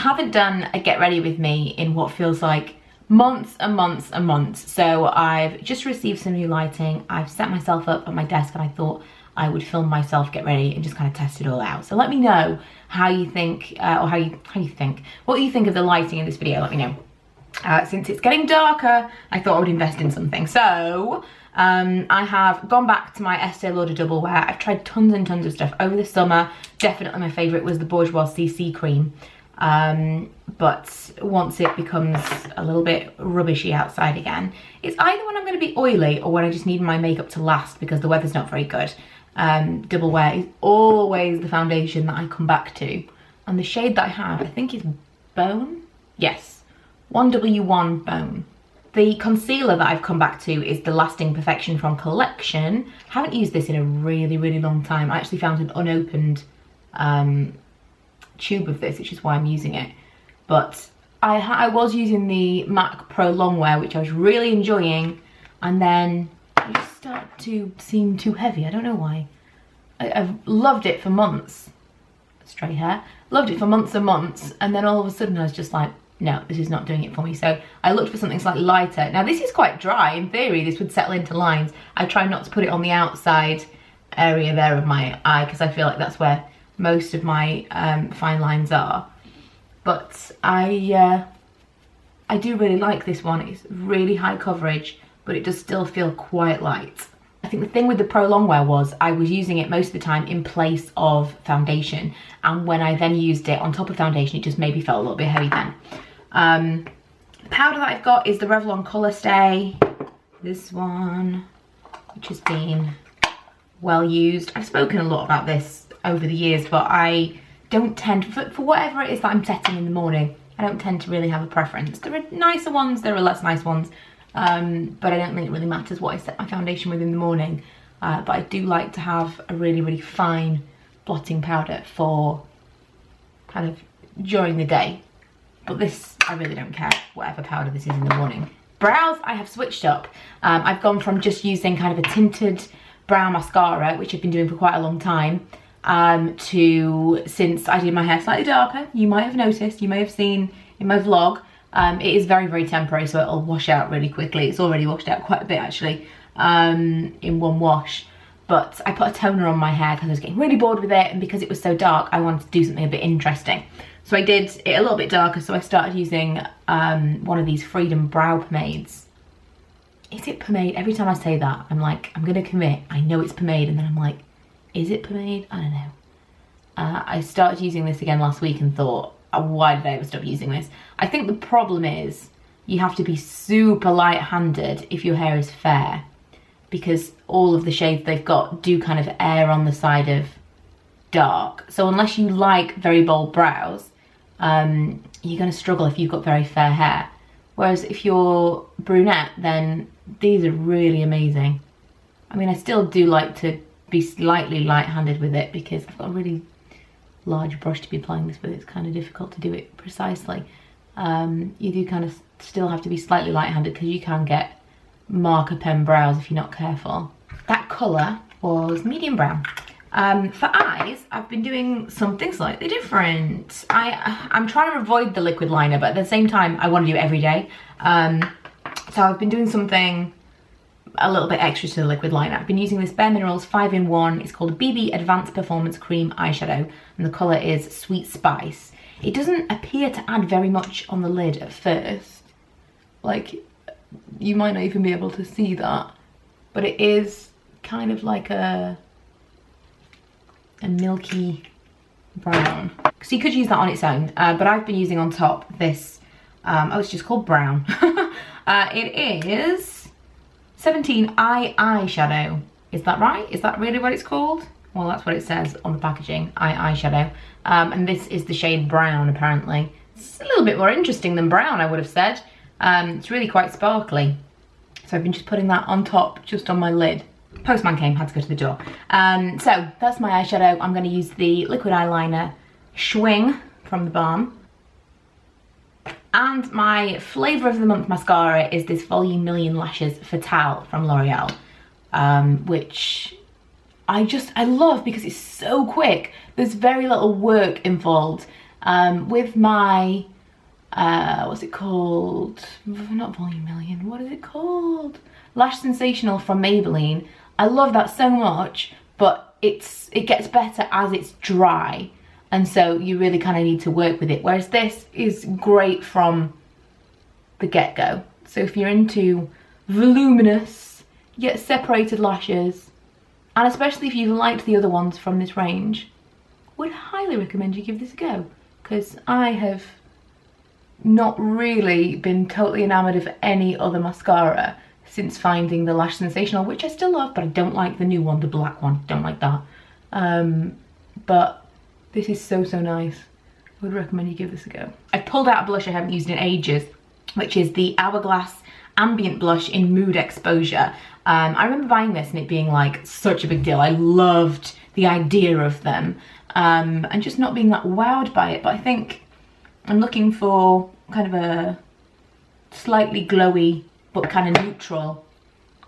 haven't done a get ready with me in what feels like months and months and months. So I've just received some new lighting. I've set myself up at my desk and I thought I would film myself get ready and just kind of test it all out. So let me know how you think, or what you think of the lighting in this video. Let me know. Since it's getting darker, I thought I would invest in something. So I have gone back to my Estee Lauder Double Wear. I've tried tons and tons of stuff over the summer. Definitely my favourite was the Bourjois CC cream. But once it becomes a little bit rubbishy outside again, it's either when I'm going to be oily or when I just need my makeup to last because the weather's not very good. Double Wear is always the foundation that I come back to. And the shade that I have, I think is Bone? Yes, 1W1 Bone. The concealer that I've come back to is the Lasting Perfection from Collection. I haven't used this in a really, really long time. I actually found an unopened tube of this, which is why I'm using it. But I was using the MAC Pro Longwear, which I was really enjoying, and then it just started to seem too heavy. I don't know why. I've loved it for months. Straight hair. Loved it for months and months, and then all of a sudden I was just like, no, this is not doing it for me. So I looked for something slightly lighter. Now this is quite dry. In theory, this would settle into lines. I try not to put it on the outside area there of my eye because I feel like that's where most of my fine lines are. But I do really like this one. It's really high coverage, but it does still feel quite light. I think the thing with the Pro Longwear was I was using it most of the time in place of foundation, and when I then used it on top of foundation, it just maybe felt a little bit heavy then. The powder that I've got is the Revlon Colorstay, this one, which has been well used. I've spoken a lot about this over the years, but I don't tend, for whatever it is that I'm setting in the morning, I don't tend to really have a preference. There are nicer ones, there are less nice ones, but I don't think it really matters what I set my foundation with in the morning. But I do like to have a really, really fine blotting powder for kind of during the day. But this, I really don't care, whatever powder this is in the morning. Brows, I have switched up. I've gone from just using kind of a tinted brow mascara, which I've been doing for quite a long time, to, since I did my hair slightly darker, you might have noticed, you may have seen in my vlog, it is very, very temporary, so it'll wash out really quickly. It's already washed out quite a bit actually, in one wash. But I put a toner on my hair because I was getting really bored with it, and because it was so dark, I wanted to do something a bit interesting. So I did it a little bit darker, so I started using one of these Freedom brow pomades. Is it pomade? Every time I say that, I'm like, I'm gonna commit. I know it's pomade, and then I'm like, is it pomade? I don't know. I started using this again last week and thought, why did I ever stop using this? I think the problem is you have to be super light-handed if your hair is fair, because all of the shades they've got do kind of err on the side of dark. So unless you like very bold brows, you're going to struggle if you've got very fair hair. Whereas if you're brunette, then these are really amazing. I mean, I still do like to be slightly light-handed with it because I've got a really large brush to be applying this with. It's kind of difficult to do it precisely. You do kind of still have to be slightly light-handed because you can get marker pen brows if you're not careful. That colour was medium brown. For eyes, I've been doing something slightly different. I'm trying to avoid the liquid liner, but at the same time, I want to do it every day. So I've been doing something a little bit extra to the liquid liner. I've been using this Bare Minerals 5-in-1. It's called BB Advanced Performance Cream Eyeshadow, and the colour is Sweet Spice. It doesn't appear to add very much on the lid at first. Like, you might not even be able to see that, but it is kind of like a milky brown. So you could use that on its own, but I've been using on top this, oh, it's just called Brown. It is 17 Eyeshadow. Is that right? Is that really what it's called? Well, that's what it says on the packaging, Eyeshadow. And this is the shade Brown, apparently. It's a little bit more interesting than brown, I would have said. It's really quite sparkly. So I've been just putting that on top, just on my lid. Postman came, had to go to the door. So that's my eyeshadow. I'm going to use the liquid eyeliner Schwing from the Balm. And my flavour of the month mascara is this Volume Million Lashes Fatale from L'Oreal, which I love because it's so quick. There's very little work involved, with my, what's it called? Not Volume Million, what is it called? Lash Sensational from Maybelline. I love that so much, but it gets better as it's dry. And so you really kind of need to work with it. Whereas this is great from the get-go. So if you're into voluminous, yet separated lashes, and especially if you've liked the other ones from this range, would highly recommend you give this a go. Because I have not really been totally enamoured of any other mascara since finding the Lash Sensational, which I still love, but I don't like the new one, the black one. Don't like that. But this is so, so nice. I would recommend you give this a go. I've pulled out a blush I haven't used in ages, which is the Hourglass Ambient blush in Mood Exposure. I remember buying this and it being like such a big deal. I loved the idea of them, and just not being that wowed by it. But I think I'm looking for kind of a slightly glowy but kind of neutral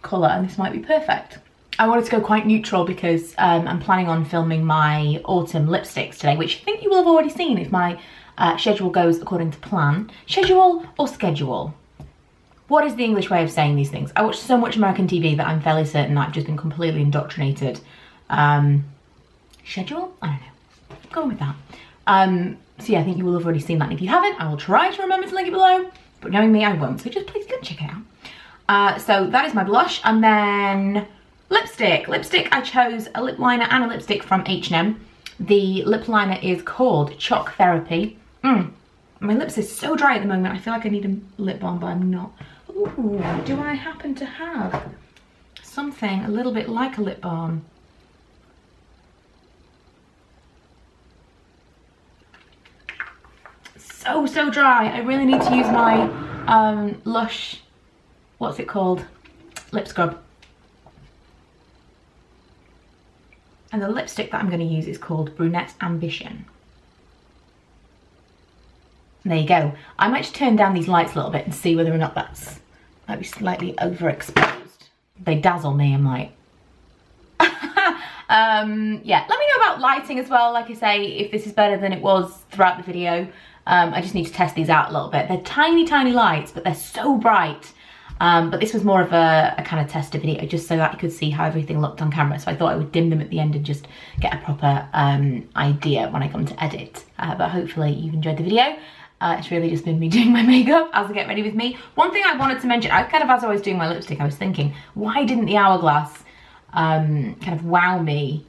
colour, and this might be perfect. I wanted to go quite neutral because I'm planning on filming my autumn lipsticks today, which I think you will have already seen if my schedule goes according to plan. Schedule or schedule? What is the English way of saying these things? I watch so much American TV that I'm fairly certain that I've just been completely indoctrinated. Schedule? I don't know. I'm going with that. So yeah, I think you will have already seen that. And if you haven't, I will try to remember to link it below. But knowing me, I won't. So just please go check it out. So that is my blush. And then lipstick. Lipstick, I chose a lip liner and a lipstick from H&M. The lip liner is called Choc Therapy. My lips are so dry at the moment. I feel like I need a lip balm, but I'm not. Ooh, do I happen to have something a little bit like a lip balm? So, so dry. I really need to use my Lush, what's it called? Lip scrub. And the lipstick that I'm going to use is called Brunette Ambition. There you go. I might just turn down these lights a little bit and see whether or not that's might be slightly overexposed. They dazzle me, I'm like. Yeah, let me know about lighting as well. Like I say, if this is better than it was throughout the video. I just need to test these out a little bit. They're tiny, tiny lights, but they're so bright. But this was more of a kind of tester video, just so that you could see how everything looked on camera. So I thought I would dim them at the end and just get a proper idea when I come to edit. But hopefully you've enjoyed the video. It's really just been me doing my makeup as I get ready with me. One thing I wanted to mention, as I was doing my lipstick, I was thinking, why didn't the Hourglass kind of wow me?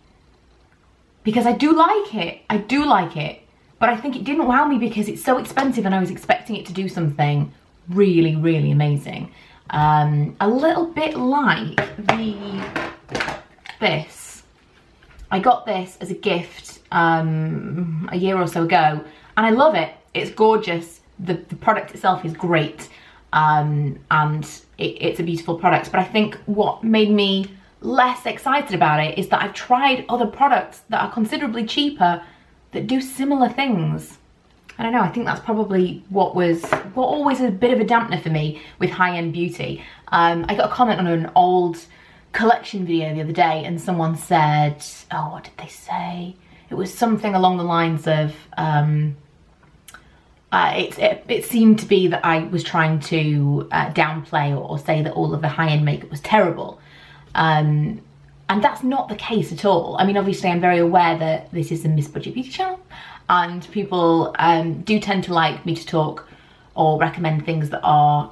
Because I do like it. I do like it. But I think it didn't wow me because it's so expensive and I was expecting it to do something really, really amazing. A little bit like this. I got this as a gift a year or so ago and I love it. It's gorgeous. The product itself is great, and it's a beautiful product. But I think what made me less excited about it is that I've tried other products that are considerably cheaper that do similar things. I don't know, I think that's probably what always a bit of a dampener for me with high-end beauty. I got a comment on an old collection video the other day and someone said, oh, what did they say? It was something along the lines of, it seemed to be that I was trying to downplay or say that all of the high-end makeup was terrible. And that's not the case at all. I mean, obviously I'm very aware that this is a Miss Budget Beauty channel and people do tend to like me to talk or recommend things that are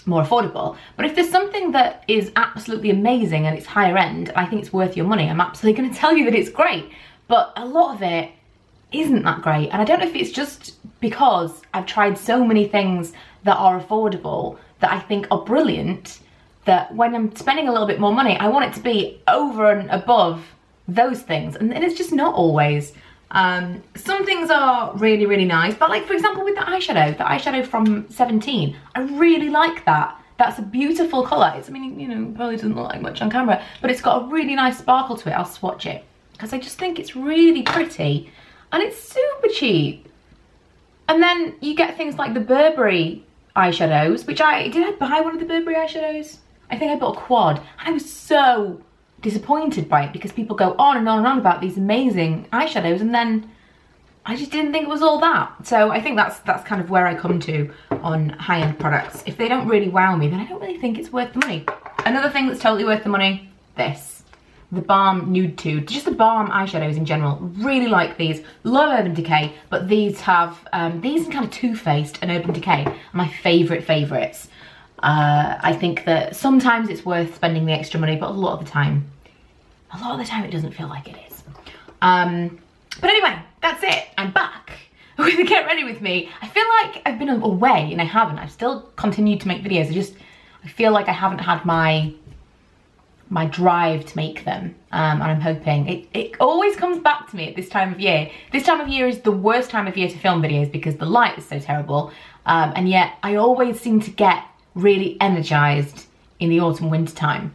more affordable. But if there's something that is absolutely amazing and it's higher end, I think it's worth your money, I'm absolutely gonna tell you that it's great. But a lot of it isn't that great. And I don't know if it's just because I've tried so many things that are affordable that I think are brilliant, that when I'm spending a little bit more money, I want it to be over and above those things. And it's just not always. Some things are really, really nice. But like, for example, with the eyeshadow from 17, I really like that. That's a beautiful colour. It's, I mean, you know, probably doesn't look like much on camera, but it's got a really nice sparkle to it. I'll swatch it because I just think it's really pretty and it's super cheap. And then you get things like the Burberry eyeshadows, which did I buy one of the Burberry eyeshadows? I think I bought a quad and I was so disappointed by it because people go on and on and on about these amazing eyeshadows and then I just didn't think it was all that. So I think that's kind of where I come to on high-end products. If they don't really wow me, then I don't really think it's worth the money. Another thing that's totally worth the money, this. The Balm Nude 2. Just the Balm eyeshadows in general. Really like these. Love Urban Decay, but these have, these and kind of Too Faced and Urban Decay are my favourites. I think that sometimes it's worth spending the extra money, but a lot of the time it doesn't feel like it is. But anyway, that's it. I'm back with the Get Ready With Me. I feel like I've been away and I haven't. I've still continued to make videos. I feel like I haven't had my drive to make them. And I'm hoping, it always comes back to me at this time of year. This time of year is the worst time of year to film videos because the light is so terrible. And yet I always seem to get really energized in the autumn winter time.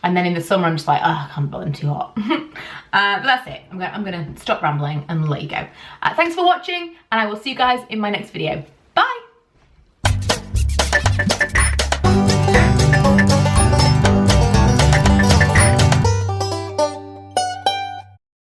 And then in the summer, I'm just like, oh, I can't bother, I'm too hot. But that's it. I'm gonna stop rambling and let you go. Thanks for watching, and I will see you guys in my next video.